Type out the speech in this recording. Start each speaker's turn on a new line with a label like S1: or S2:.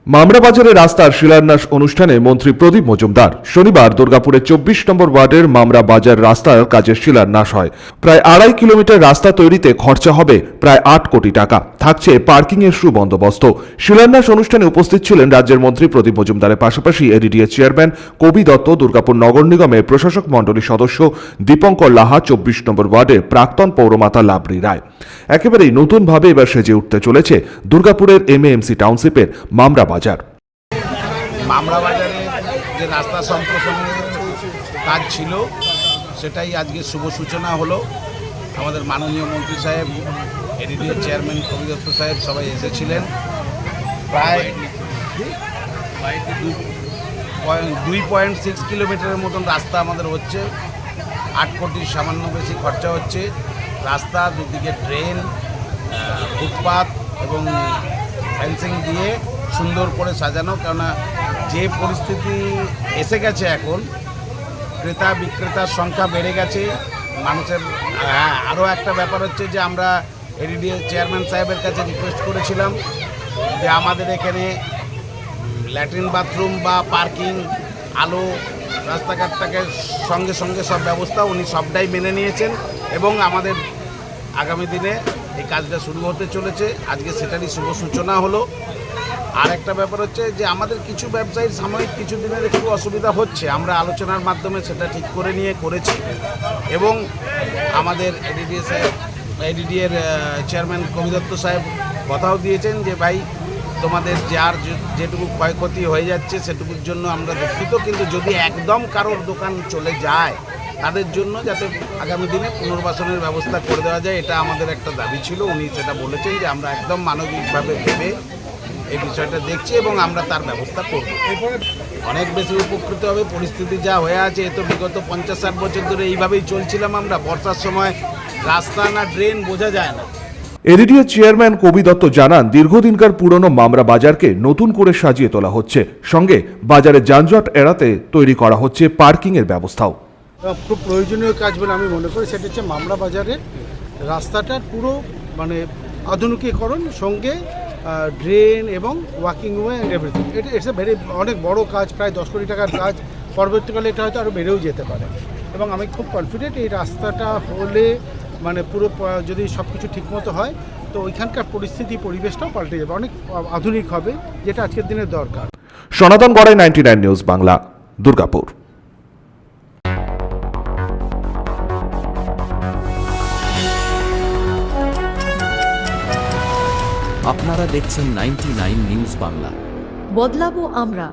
S1: মামরা বাজারে রাস্তার শিলান্যাস অনুষ্ঠানে মন্ত্রী প্রদীপ মজুমদার। শনিবার দুর্গাপুরের 24 নম্বর ওয়ার্ডের মামরা বাজার রাস্তার কাজের শিলান্যাস হয়। প্রায় 2.5 কিলোমিটার রাস্তা তৈরিতে খরচা হবে প্রায় 8 কোটি টাকা। থাকছে পার্কিংয়ের সুবন্দোবস্ত। শিলান্যাস অনুষ্ঠানে উপস্থিত ছিলেন রাজ্যের মন্ত্রী প্রদীপ মজুমদারের পাশাপাশি এডিডিএ চেয়ারম্যান কবি দত্ত, দুর্গাপুর নগর নিগমের প্রশাসক মণ্ডলীর সদস্য দীপঙ্কর লাহা, 24 নম্বর ওয়ার্ডের প্রাক্তন পৌরমাতা লাবড়ী রায়। একেবারেই নতুনভাবে এবার সেজে উঠতে চলেছে দুর্গাপুরের এমএএমসি টাউনশিপের মামরা বাজার।
S2: মামরা বাজারে যে রাস্তা সম্প্রসারণের কাজ ছিল সেটাই আজকে শুভ সূচনা হলো। আমাদের মাননীয় মন্ত্রী সাহেব, এডিডিএ চেয়ারম্যান কবি দত্ত সাহেব সবাই এসেছিলেন। প্রায় 2.6 কিলোমিটারের মতন রাস্তা আমাদের হচ্ছে। 8 কোটির সামান্য বেশি খরচা হচ্ছে। রাস্তা দুদিকে ড্রেন, ফুটপাথ এবং ফেন্সিং দিয়ে সুন্দর করে সাজানো। কেননা যে পরিস্থিতি এসে গেছে এখন, ক্রেতা বিক্রেতার সংখ্যা বেড়ে গেছে মানুষের। আরও একটা ব্যাপার হচ্ছে যে আমরা এডিডিএ চেয়ারম্যান সাহেবের কাছে রিকোয়েস্ট করেছিলাম যে আমাদের এখানে ল্যাট্রিন বাথরুম বা পার্কিং, আলো, রাস্তাঘাটটাকে সঙ্গে সঙ্গে সব ব্যবস্থা উনি সবটাই মেনে নিয়েছেন এবং আমাদের আগামী দিনে এই কাজটা শুরু হতে চলেছে। আজকে সেটারই শুভ সূচনা হলো। আর একটা ব্যাপার হচ্ছে যে আমাদের কিছু ব্যবসায়ীর সাময়িক কিছু দিনের একটু অসুবিধা হচ্ছে, আমরা আলোচনার মাধ্যমে সেটা ঠিক করে নিয়ে করেছি এবং আমাদের এডিডিএর চেয়ারম্যান কবি দত্ত সাহেব কথাও দিয়েছেন যে ভাই তোমাদের যার যেটুকু ক্ষয়ক্ষতি হয়ে যাচ্ছে সেটুকুর জন্য আমরা দুঃখিত, কিন্তু যদি একদম কারোর দোকান চলে যায় তাদের জন্য যাতে আগামী দিনে পুনর্বাসনের ব্যবস্থা করে দেওয়া যায়, এটা আমাদের একটা দাবি ছিল। উনি সেটা বলেছেন যে আমরা একদম মানবিকভাবে ভেবে এই বিষয়টা দেখছি এবং আমরা তার ব্যবস্থা করব। অনেক বেশি উপকৃত হবে। পরিস্থিতি যা হয়ে আছে, এ তো বিগত 50-60 বছর ধরে এইভাবেই চলছিলাম আমরা। বর্ষার সময় রাস্তা না ড্রেন বোঝা যায় না।
S1: এডিডিএ চেয়ারম্যান কবি দত্ত জানান, দীর্ঘদিনকার পুরনো মামরা বাজারকে নতুন করে সাজিয়ে তোলা হচ্ছে। সঙ্গে বাজারে যানজট এড়াতে তৈরি করা হচ্ছে পার্কিংয়ের ব্যবস্থাও।
S3: খুব প্রয়োজনীয় কাজ বলে আমি মনে করি। সেটা হচ্ছে মামরা বাজারের রাস্তাটার পুরো আধুনিকীকরণ, সঙ্গে ড্রেন এবং ওয়াকিং ওয়ে অ্যান্ড এভরিথিং। এটা ইটস এ ভেরি অনেক বড় কাজ, প্রায় 10 কোটি টাকার কাজ। পরবর্তীকালে এটা হয়তো আরও বেড়েও যেতে পারে এবং আমি খুব কনফিডেন্ট এই রাস্তাটা হলে পুরো যদি সব কিছু ঠিকমতো হয় তো ওইখানকার পরিবেশটাও পাল্টে যাবে, অনেক আধুনিক হবে, যেটা আজকের দিনের দরকার।
S1: সনাতন গড়াই, 99 নিউজ বাংলা, দুর্গাপুর।
S4: আপনারা দেখছেন 99 নিউজ বাংলা।
S5: বদলাবো আমরা।